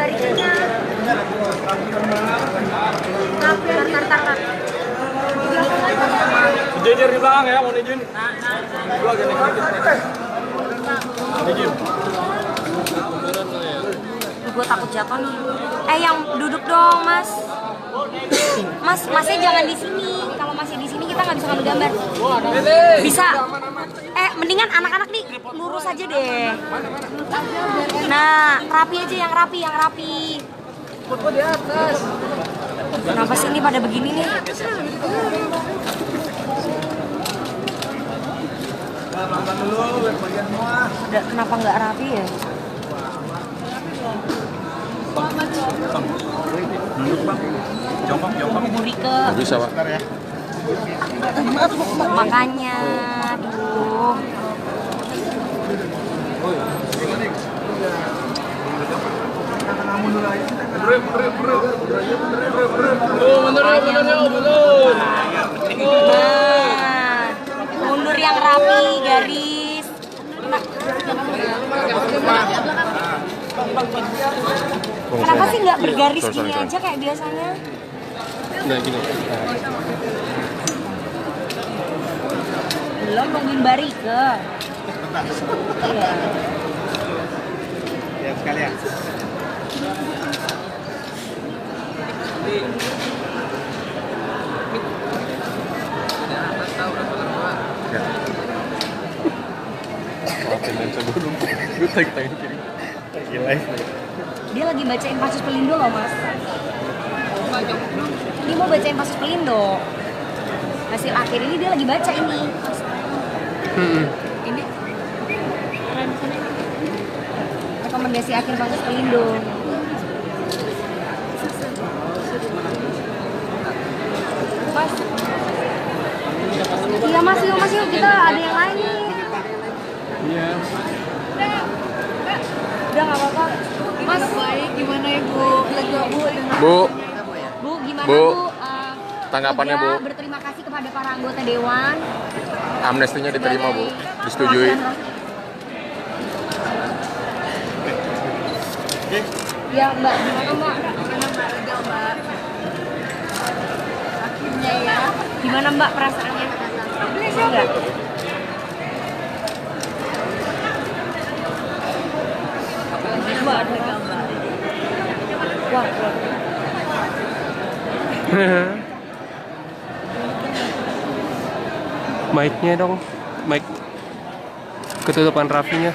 barikanya. Tar. Sejajar di belakang ya, mohon izin. Dua gini. Izin. Gue takut jatuh nih. Yang duduk dong, Mas. Masnya jangan di sini. Kalau masih di sini kita nggak bisa ngambil gambar. Bisa. Mendingan anak-anak nih lurus aja deh. Nah, rapi aja, yang rapi. Foto di atas. Kenapa sih ini pada begini nih? Pelan-pelan dulu, bagian semua. Kenapa nggak rapi ya? Jongkok. Burike. Bisa, Pak. Makanya, aduh. Mundur yang rapi, garis. Kenapa sih nggak bergaris gini aja kayak biasanya? Nah, gini. Belum nungguin Barike. Iya. Ya, sekalian. Dia lagi bacain Pasus Pelindo loh, Mas. Ini mau bacain Pasus Pelindo. Hasil akhir ini dia lagi baca ini. Ini rekomendasi akhir Pasus Pelindo. Mas. Iya Mas, yuk kita ada yang lain nih. Iya. Udah nggak apa-apa. Mas, baik, gimana Ibu? Bu, gimana Bu? Bu? Tanggapannya, Bu? Berterima kasih kepada para anggota Dewan. Amnestinya diterima, Bu. Disetujui. Ya Mbak, gimana Mbak? Akhirnya ya. Gimana Mbak perasaannya? Enggak. Mbak ada gambar. Wah. Mic-nya dong, mic ketutupan rapinya.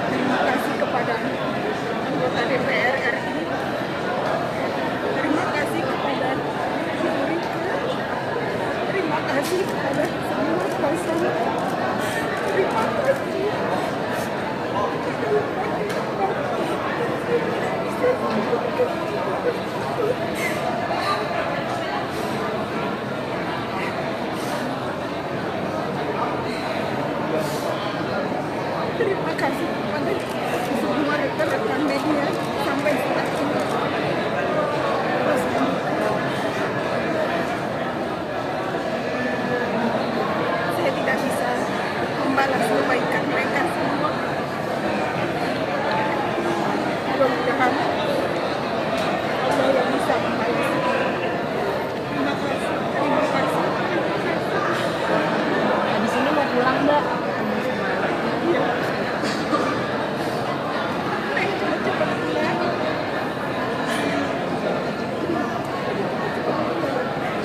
Terima kasih kepada anggota DPR RI. Terima kasih kepada Ibu Rika. Terima kasih kepada semua pasangan. Terima kasih. Terima kasih kepada semua rekan-rekan media sampai saat ini. Terus, saya tidak bisa membalas kebaikan mereka semua. Mudah-mudahan Allah yang bisa membalas. Terima kasih. Habis ini mau pulang Mbak.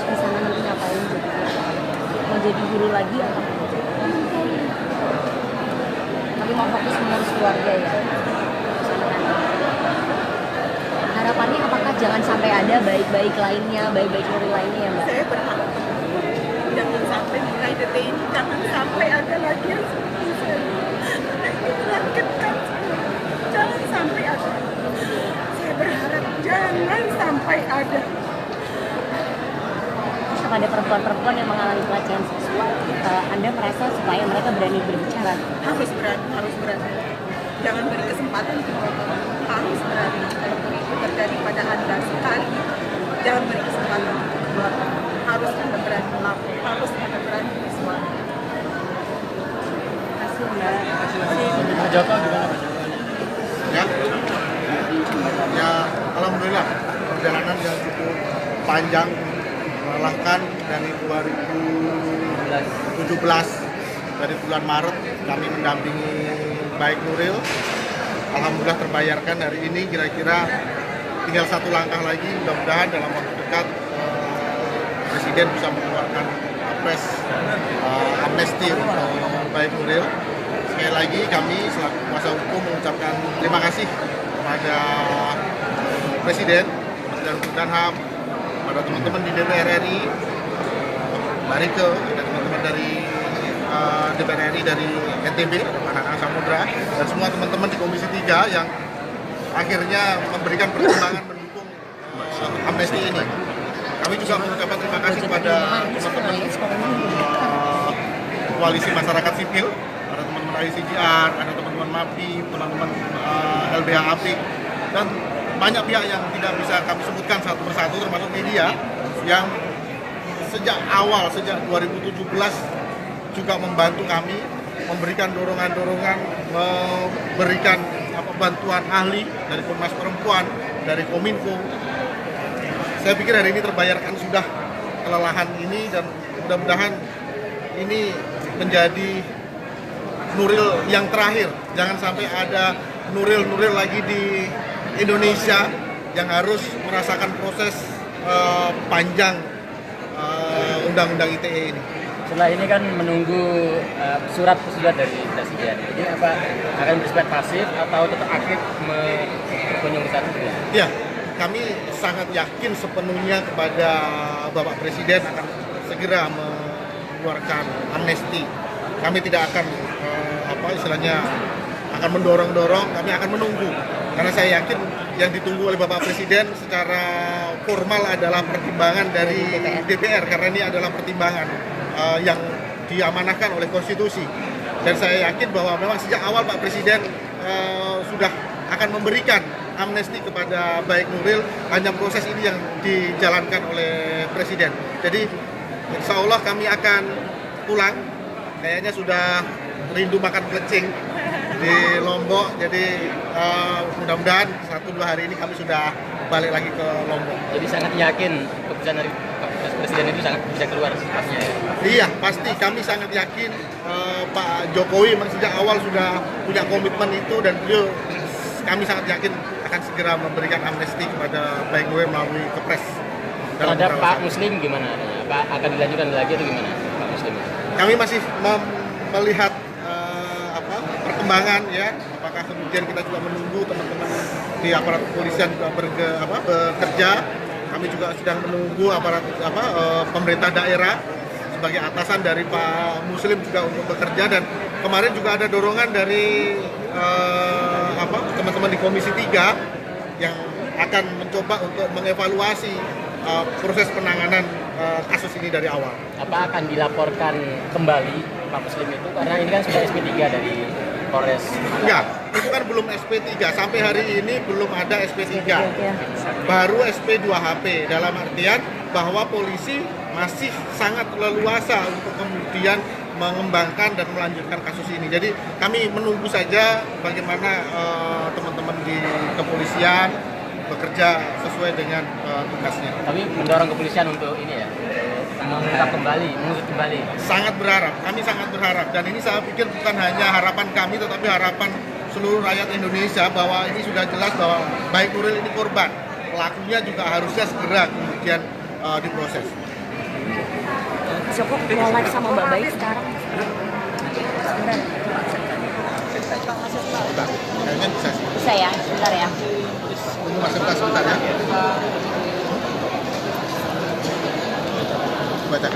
Di sana nanti ngapain jadi? Mau jadi guru lagi atau mau jadi? Tapi mau fokus mengurus keluarga ya. Harapannya apakah jangan sampai ada baik-baik lainnya, baik-baik Nuril lainnya ya Mbak? Saya berharap jangan sampai mulai detik ini jangan sampai ada lagi yang seperti saya. Dilanjutkan jangan sampai ada. Saya berharap jangan sampai ada. Kepada perempuan-perempuan yang mengalami pelecehan seksual, Anda merasa supaya mereka berani berbicara? Harus berani. Jangan beri kesempatan kepada orang, harus berani. Kalau itu terjadi pada Anda sekali, jangan beri kesempatan kepada orang. Harus Anda berani melapor, harus Anda berani bersuara. Terima kasih Mbak. Pak Joko gimana Pak? Ya, ya alhamdulillah perjalanan yang cukup panjang, melelahkan dari 2017 dari bulan Maret kami mendampingi baik Nuril. Alhamdulillah terbayarkan hari ini, kira-kira tinggal satu langkah lagi, mudah-mudahan dalam waktu dekat Presiden bisa mengeluarkan Perpres amnesti untuk baik Nuril. Sekali lagi kami selaku kuasa hukum mengucapkan terima kasih kepada Presiden dan HAM, pada teman-teman di DPR RI, Mbak Rike, dan teman-teman dari DPR RI dari NTB, Pak Nanang Samudra, dan semua teman-teman di Komisi 3 yang akhirnya memberikan pertimbangan mendukung amnesti ini. Kami juga mengucapkan terima kasih kepada teman-teman koalisi masyarakat sipil, ada teman-teman ICGR, ada teman-teman MAPI, teman-teman LBH APIK, dan banyak pihak yang tidak bisa kami sebutkan satu persatu, termasuk media yang sejak awal, sejak 2017 juga membantu kami, memberikan dorongan-dorongan, memberikan bantuan ahli dari Komnas Perempuan, dari Kominfo. Saya pikir hari ini terbayarkan sudah kelelahan ini, dan mudah-mudahan ini menjadi Nuril yang terakhir. Jangan sampai ada Nuril-Nuril lagi di Indonesia yang harus merasakan proses panjang undang-undang ITE ini. Setelah ini kan menunggu surat dari Presiden. Ini apa akan bersifat pasif atau tetap aktif berkunjung ke sana? Ya, kami sangat yakin sepenuhnya kepada Bapak Presiden akan segera mengeluarkan amnesti. Kami tidak akan akan mendorong-dorong, kami akan menunggu. Karena saya yakin yang ditunggu oleh Bapak Presiden secara formal adalah pertimbangan dari DPR, karena ini adalah pertimbangan yang diamanahkan oleh konstitusi. Dan saya yakin bahwa memang sejak awal Pak Presiden sudah akan memberikan amnesti kepada baik Nuril, hanya proses ini yang dijalankan oleh Presiden. Jadi insya Allah kami akan pulang, kayaknya sudah rindu makan plecing di Lombok, jadi mudah-mudahan 1-2 hari ini kami sudah balik lagi ke Lombok. Jadi sangat yakin keputusan dari Presiden itu sangat bisa keluar secepatnya. Iya, pasti kami sangat yakin Pak Jokowi memang sejak awal sudah punya komitmen itu, dan beliau, kami sangat yakin akan segera memberikan amnesti kepada baik Nuril melalui Kepres. Terhadap Pak Muslim gimana? Apa akan dilanjutkan lagi atau gimana Pak Muslim? Kami masih melihat perkembangan, ya, apakah kemudian kita juga menunggu teman-teman di aparat kepolisian juga bekerja. Kami juga sedang menunggu aparat pemerintah daerah sebagai atasan dari Pak Muslim juga untuk bekerja, dan kemarin juga ada dorongan dari teman-teman di Komisi 3 yang akan mencoba untuk mengevaluasi proses penanganan kasus ini dari awal. Apa akan dilaporkan kembali Pak Muslim itu, karena ini kan sudah SP3 dari Polres? Enggak, itu kan belum SP3, sampai hari ini belum ada SP3, baru SP2HP, dalam artian bahwa polisi masih sangat leluasa untuk kemudian mengembangkan dan melanjutkan kasus ini. Jadi kami menunggu saja bagaimana teman-teman di kepolisian bekerja sesuai dengan tugasnya. Tapi mendorong kepolisian untuk ini ya, mengungkap kembali, mengusut kembali. Sangat berharap, kami sangat berharap, dan ini saya pikir bukan hanya harapan kami, tetapi harapan seluruh rakyat Indonesia, bahwa ini sudah jelas bahwa baik Nuril ini korban, pelakunya juga harusnya segera kemudian diproses. Joko mau live sama Mbak Baik sekarang. Sebentar. Kayaknya bisa sih. Bisa ya, sebentar ya. Tunggu Mas Rita sebentar ya. Baca.